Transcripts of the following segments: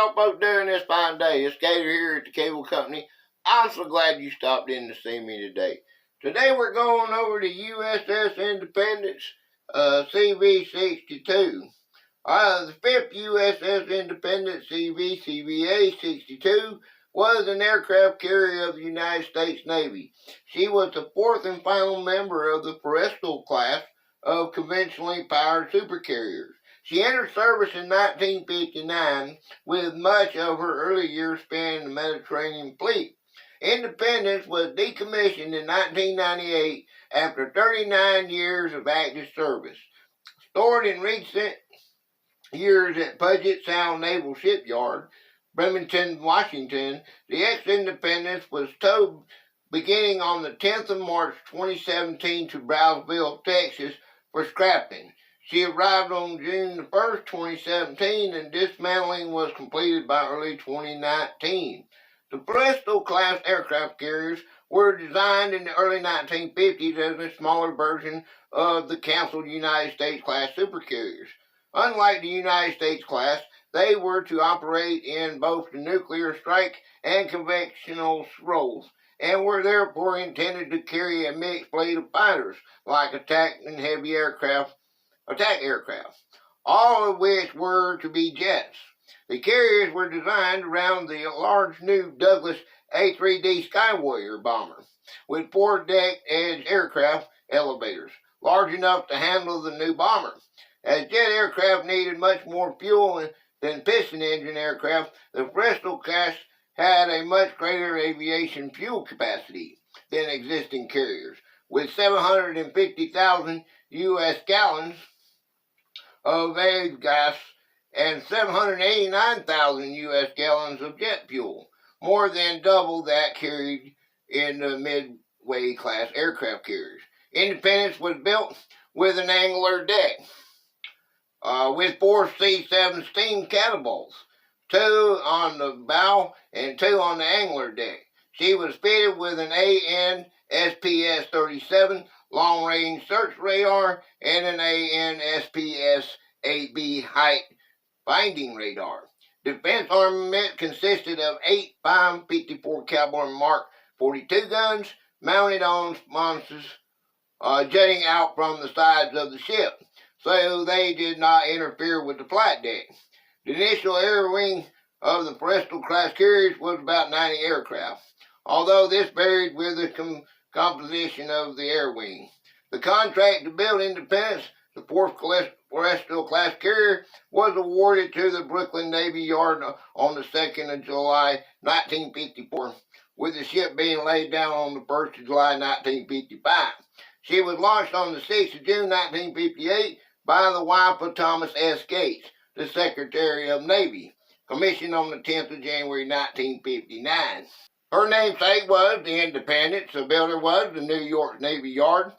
y'all folks doing this fine day? It's Gator here at the cable company. I'm so glad you stopped in to see me today. Today we're going over the Uss Independence CV-62. The 5th USS Independence CVA-62 was an aircraft carrier of the United States Navy. She was the 4th and final member of the Bristol class of conventionally powered supercarriers. She entered service in 1959, with much of her early years spent in the Mediterranean fleet. Independence was decommissioned in 1998 after 39 years of active service. Stored in recent years at Puget Sound Naval Shipyard, Bremerton, Washington, the ex-Independence was towed beginning on the 10th of March 2017 to Brownsville, Texas for scrapping. She arrived on June 1st, 2017, and dismantling was completed by early 2019. The Bristol-class aircraft carriers were designed in the early 1950s as a smaller version of the canceled United States-class supercarriers. Unlike the United States class, they were to operate in both the nuclear strike and conventional roles, and were therefore intended to carry a mixed fleet of fighters, like attack and heavy attack aircraft, all of which were to be jets. The carriers were designed around the large new Douglas A-3D Skywarrior bomber, with 4-deck edge aircraft elevators, large enough to handle the new bomber. As jet aircraft needed much more fuel than piston engine aircraft, the Bristol class had a much greater aviation fuel capacity than existing carriers, with 750,000 U.S. gallons of gas and 789,000 U.S. gallons of jet fuel, more than double that carried in the Midway class aircraft carriers. Independence was built with an angular deck, with 4 C-7 steam catapults, 2 on the bow and 2 on the angular deck. She was fitted with an AN-SPS-37 long-range search radar and an AN-SPS-8B height finding radar. Defense armament consisted of 8 5.54 caliber Mark 42 guns mounted on sponsons jutting out from the sides of the ship, so they did not interfere with the flight deck. The initial air wing of the Bristol class carriers was about 90 aircraft, although this varied with the composition of the air wing. The contract to build Independence, the 4th Bristol class carrier, was awarded to the Brooklyn Navy Yard on the 2nd of July 1954, with the ship being laid down on the 1st of July 1955. She was launched on the 6th of June 1958 by the wife of Thomas S. Gates, the Secretary of Navy, commissioned on the 10th of January 1959. Her namesake was the Independence. The builder was the New York Navy Yard.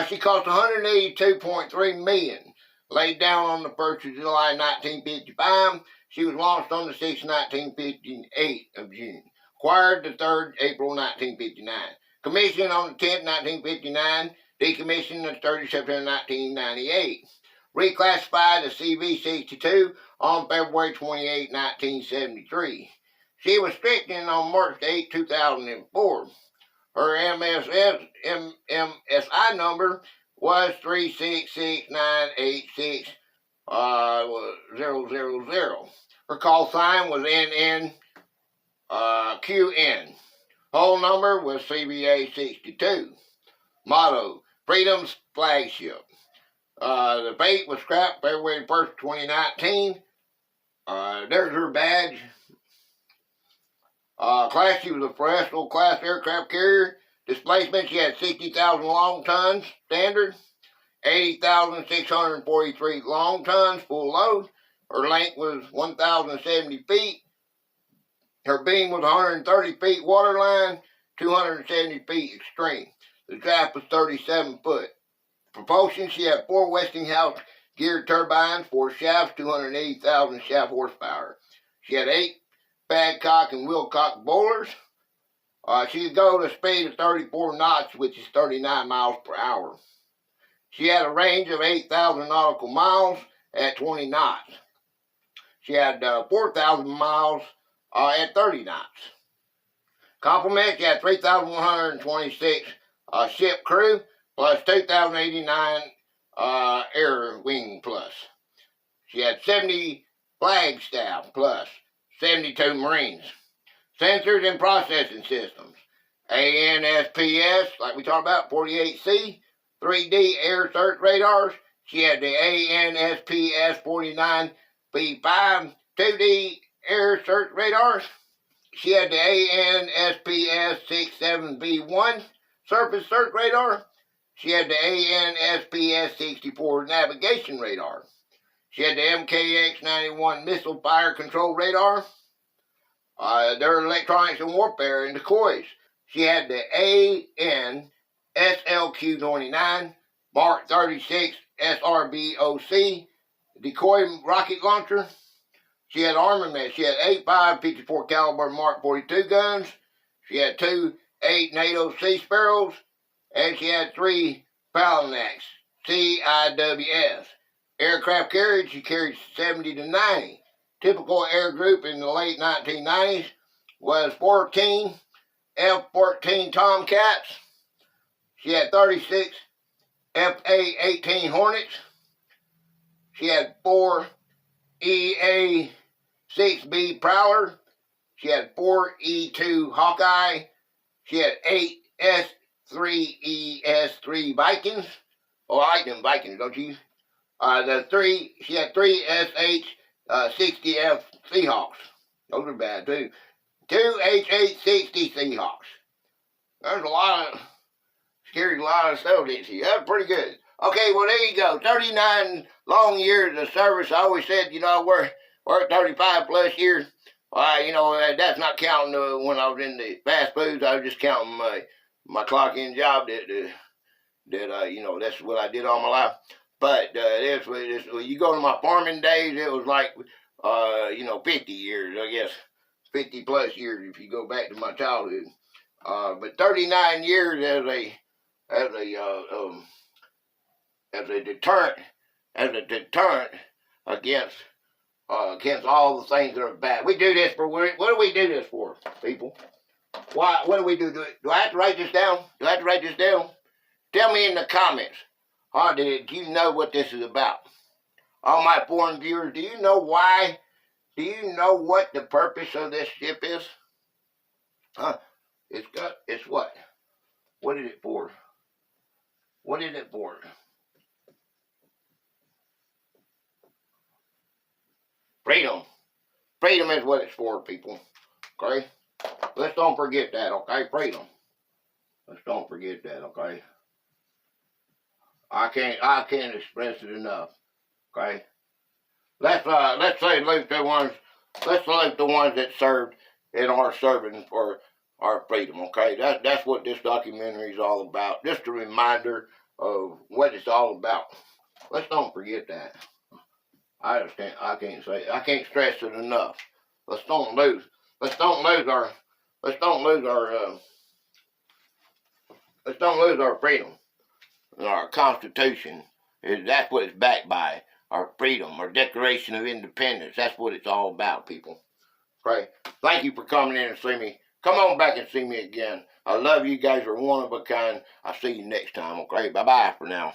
She cost $182.3 million. Laid down on the 1st of July 1955, she was launched on the 6th of 1958 of June. Acquired the 3rd April 1959. Commissioned on the 10th 1959. Decommissioned the 30th September 1998. Reclassified as CV-62 on February 28, 1973. She was stricken on March 8, 2004. Her MSI number was 366986000. Her call sign was NNQN. Hull number was CVA-62. Motto: Freedom's Flagship. The fate was scrapped February 1st, 2019. There's her badge. Class, she was a Bristol class aircraft carrier. Displacement, she had 60,000 long tons standard, 80,643 long tons full load. Her length was 1,070 feet. Her beam was 130 feet waterline, 270 feet extreme. The draft was 37 foot. Propulsion, she had 4 Westinghouse geared turbines, 4 shafts, 280,000 shaft horsepower. She had 8 Badcock and Wilcock boilers. She could go to a speed of 34 knots, which is 39 miles per hour. She had a range of 8,000 nautical miles at 20 knots. She had 4,000 miles at 30 knots. Complement, she had 3,126 ship crew, plus 2,089 air wing plus. She had 70 flag staff, plus 72 Marines. Sensors and processing systems. ANSPS, like we talked about, 48C, 3D air search radars. She had the ANSPS 49B5, 2D air search radars. She had the ANSPS 67B1 surface search radar. She had the ANSPS 64 navigation radar. She had the MKX-91 missile fire control radar. Their electronics and warfare and decoys. She had the ANSLQ-29 Mark 36 SRBOC decoy rocket launcher. She had armament. She had 8 5.54 caliber Mark 42 guns. She had 2 8 NATO Sea Sparrows, and she had 3 Palanax CIWS. Aircraft carriage, she carried 70 to 90. Typical air group in the late 1990s was 14 F-14 Tomcats. She had 36 FA-18 Hornets. She had 4 EA-6B Prowler. She had 4 E-2 Hawkeye. She had 8 S-3 Vikings. Oh, I like them Vikings, don't you? She had 3 SH-60F Seahawks. Those are bad too. 2 H-860 Seahawks. There's a lot of stuff, didn't she? That's pretty good. Okay, well, there you go. 39 long years of service. I always said, we're 35 plus years. That's not counting when I was in the fast foods. I was just counting my clock-in job that that's what I did all my life. But when you go to my farming days, it was like, 50 years, I guess. 50 plus years if you go back to my childhood. But 39 years as a deterrent against all the things that are bad. We do this for, what do we do this for, people? What do we do? Do I have to write this down? Tell me in the comments. Do you know what this is about? All my foreign viewers, do you know why? Do you know what the purpose of this ship is? It's what? What is it for? What is it for? Freedom. Freedom is what it's for, people. Okay? Let's don't forget that, okay? Freedom. Let's don't forget that, okay? I can't express it enough. Okay? Let's salute the ones that served and are serving for our freedom, okay? That's what this documentary is all about. Just a reminder of what it's all about. Let's don't forget that. I can't stress it enough. Let's don't lose our freedom. Our Constitution, that's what it's backed by. Our freedom, our Declaration of Independence. That's what it's all about, people. Okay? Thank you for coming in and see me. Come on back and see me again. I love you guys. Are one of a kind. I'll see you next time, okay? Bye-bye for now.